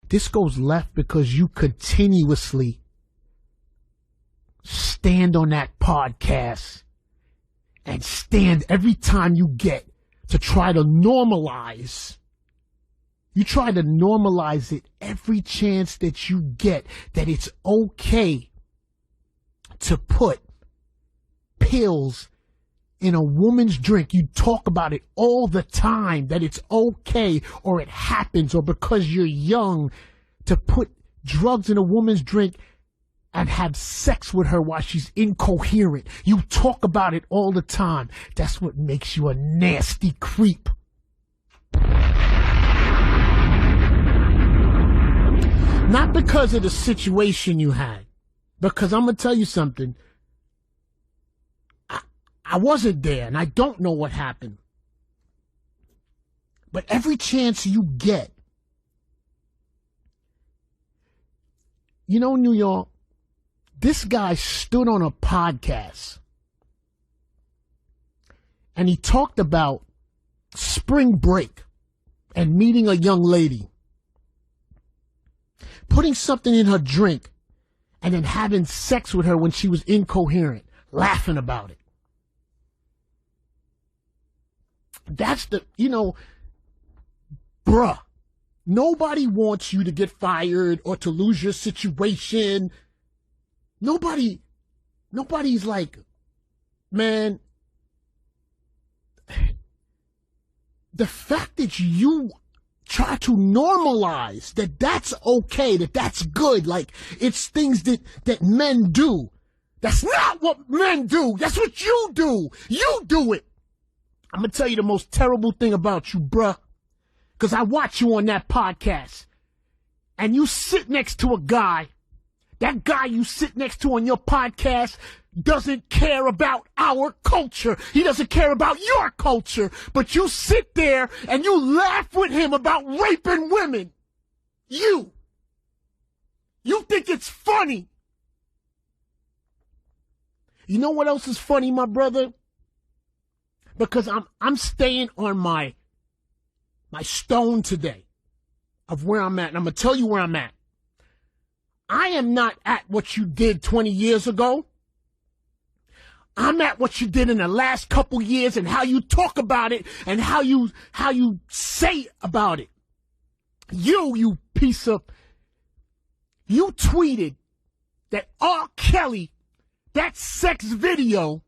This goes left because you continuously stand on that podcast and stand every time you get to try to normalize. You try to normalize it every chance that you get, that it's okay to put pills in a woman's drink. You talk about it all the time, that it's okay, or it happens, or because you're young, to put drugs in a woman's drink and have sex with her while she's incoherent. You talk about it all the time. That's what makes you a nasty creep. Not because of the situation you had, because I'm going to tell you something. I wasn't there, and I don't know what happened. But every chance you get, you know, New York, this guy stood on a podcast, and he talked about spring break and meeting a young lady, putting something in her drink, and then having sex with her when she was incoherent, laughing about it. That's the, you know, bruh, nobody wants you to get fired or to lose your situation. Nobody's like, man, the fact that you try to normalize that that's okay, that that's good, like it's things that men do. That's not what men do. That's what you do. You do it. I'm going to tell you the most terrible thing about you, bruh, because I watch you on that podcast, and you sit next to a guy. That guy you sit next to on your podcast doesn't care about our culture. He doesn't care about your culture, but you sit there and you laugh with him about raping women. You think it's funny. You know what else is funny, my brother? Because I'm staying on my stone today of where I'm at. And I'm going to tell you where I'm at. I am not at what you did 20 years ago. I'm at what you did in the last couple years and how you talk about it and how you say about it. You piece of... You tweeted that R. Kelly, that sex video,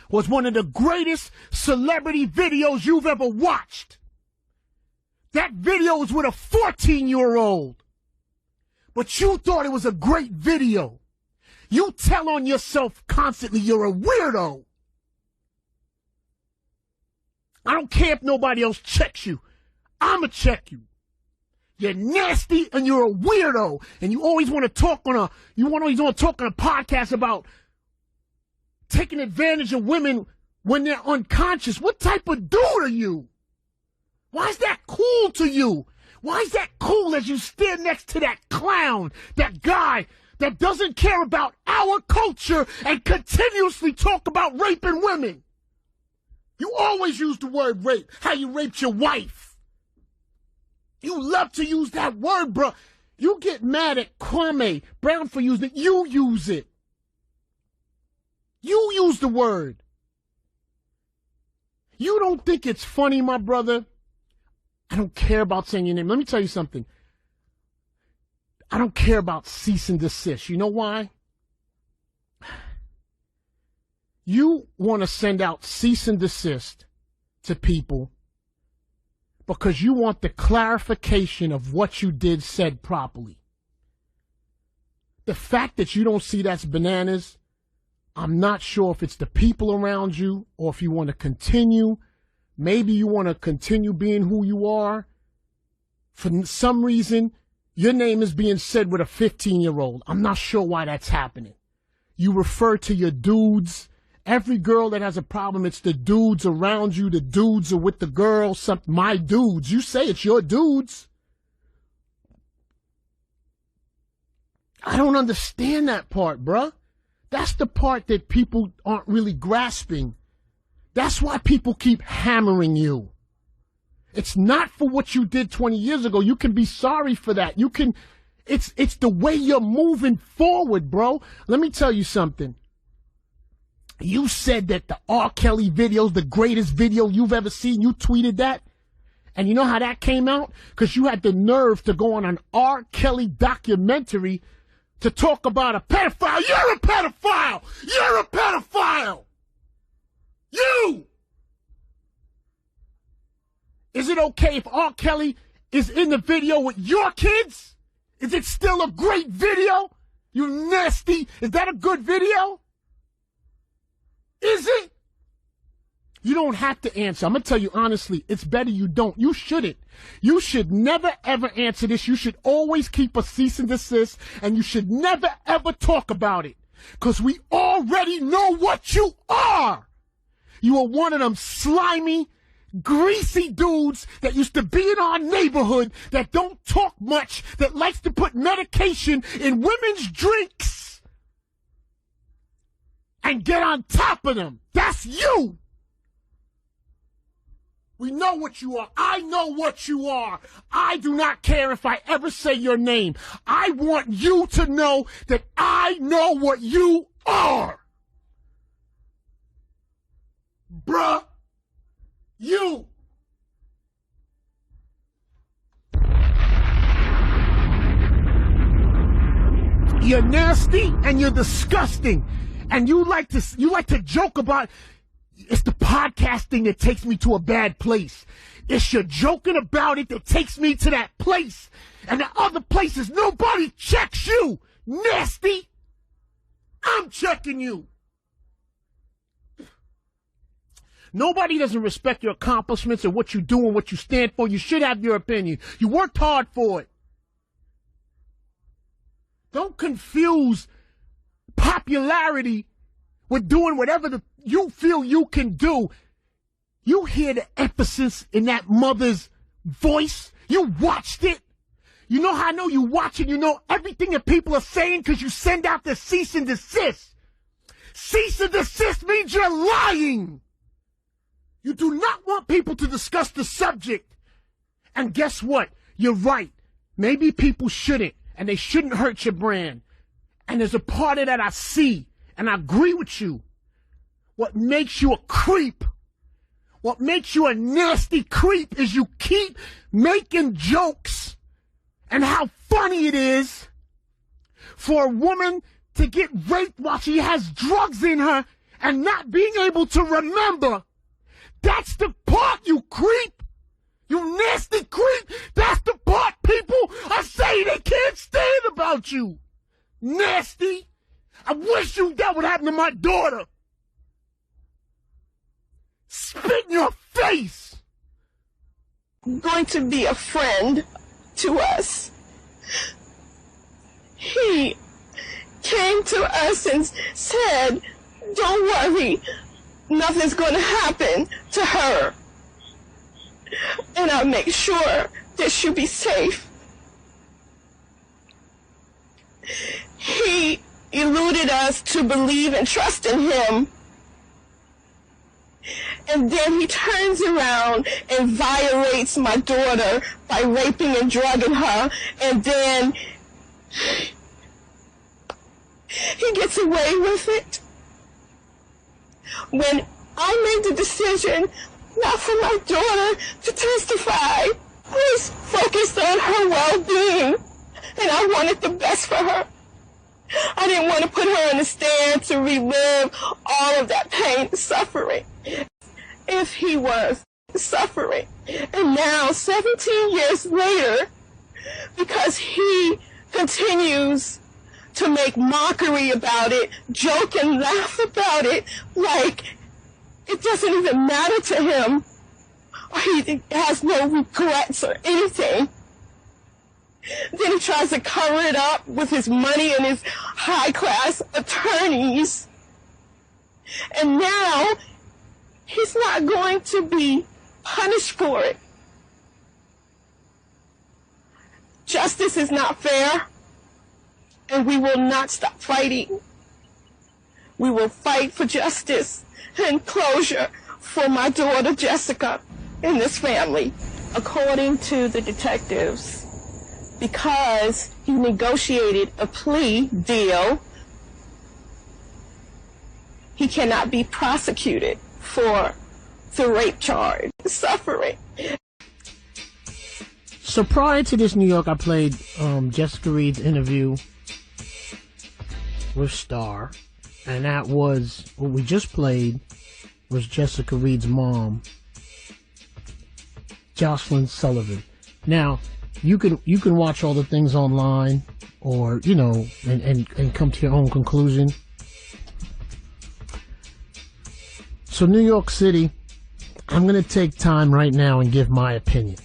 was one of the greatest celebrity videos you've ever watched. That video was with a 14-year-old. But you thought it was a great video. You tell on yourself constantly you're a weirdo. I don't care if nobody else checks you. I'ma check you. You're nasty and you're a weirdo. And you always want to talk on a podcast about taking advantage of women when they're unconscious. What type of dude are you? Why is that cool to you? Why is that cool as you stand next to that clown, that guy that doesn't care about our culture and continuously talk about raping women? You always use the word rape, how you raped your wife. You love to use that word, bro. You get mad at Kwame Brown for using it. You use it. You use the word. You don't think it's funny, my brother? I don't care about saying your name. Let me tell you something. I don't care about cease and desist. You know why? You want to send out cease and desist to people because you want the clarification of what you did said properly. The fact that you don't see that's bananas, I'm not sure if it's the people around you or if you want to continue. Maybe you want to continue being who you are. For some reason, your name is being said with a 15-year-old. I'm not sure why that's happening. You refer to your dudes. Every girl that has a problem, it's the dudes around you. The dudes are with the girls. My dudes. You say it's your dudes. I don't understand that part, bruh. That's the part that people aren't really grasping. That's why people keep hammering you. It's not for what you did 20 years ago. You can be sorry for that. You can, it's the way you're moving forward, bro. Let me tell you something. You said that the R. Kelly video is the greatest video you've ever seen. You tweeted that. And you know how that came out? Because you had the nerve to go on an R. Kelly documentary to talk about a pedophile. You're a pedophile! You're a pedophile! You! Is it okay if R. Kelly is in the video with your kids? Is it still a great video? You nasty. Is that a good video? Is it? You don't have to answer. I'm going to tell you honestly, it's better you don't. You shouldn't. You should never, ever answer this. You should always keep a cease and desist, and you should never, ever talk about it. Because we already know what you are. You are one of them slimy, greasy dudes that used to be in our neighborhood that don't talk much, that likes to put medication in women's drinks and get on top of them. That's you. We know what you are. I know what you are. I do not care if I ever say your name. I want you to know that I know what you are. Bruh. You. You're nasty and you're disgusting. And you like to joke about, it's the podcasting that takes me to a bad place. It's your joking about it that takes me to that place. And the other places, nobody checks you. Nasty. I'm checking you. Nobody doesn't respect your accomplishments or what you do and what you stand for. You should have your opinion. You worked hard for it. Don't confuse popularity with doing whatever you feel you can do. You hear the emphasis in that mother's voice. You watched it. You know how I know you watch it. You know everything that people are saying because you send out the cease and desist. Cease and desist means you're lying. You do not want people to discuss the subject. And guess what? You're right. Maybe people shouldn't, and they shouldn't hurt your brand. And there's a part of that I see, and I agree with you. What makes you a creep, what makes you a nasty creep is you keep making jokes and how funny it is for a woman to get raped while she has drugs in her and not being able to remember. That's the part, you creep. You nasty creep. That's the part people are saying they can't stand about you. Nasty. I wish that would happen to my daughter. Spit in your face. Going to be a friend to us. He came to us and said, don't worry, nothing's going to happen to her. And I'll make sure that she'll be safe. He eluded us to believe and trust in him. And then he turns around and violates my daughter by raping and drugging her. And then he gets away with it. When I made the decision not for my daughter to testify, I was focused on her well-being, and I wanted the best for her. I didn't want to put her in the stand to relive all of that pain and suffering. If he was suffering. And now, 17 years later, because he continues to make mockery about it, joke and laugh about it, like it doesn't even matter to him, or he has no regrets or anything. Then he tries to cover it up with his money and his high-class attorneys. And now, he's not going to be punished for it. Justice is not fair, and we will not stop fighting. We will fight for justice and closure for my daughter Jessica and this family. According to the detectives, because he negotiated a plea deal, he cannot be prosecuted for the rape charge. Suffering. So prior to this New York, I played Jessica Reed's interview with Star, and that was what we just played was Jessica Reed's mom, Jocelyn Sullivan. Now, you can watch all the things online, or and come to your own conclusion. So New York City, I'm gonna take time right now and give my opinion.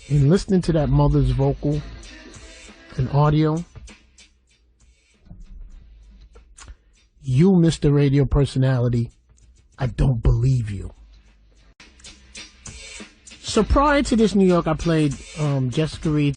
In listening to that mother's vocal and audio, you, Mr. Radio Personality, I don't believe you. So prior to this New York, I played Jessica Reed.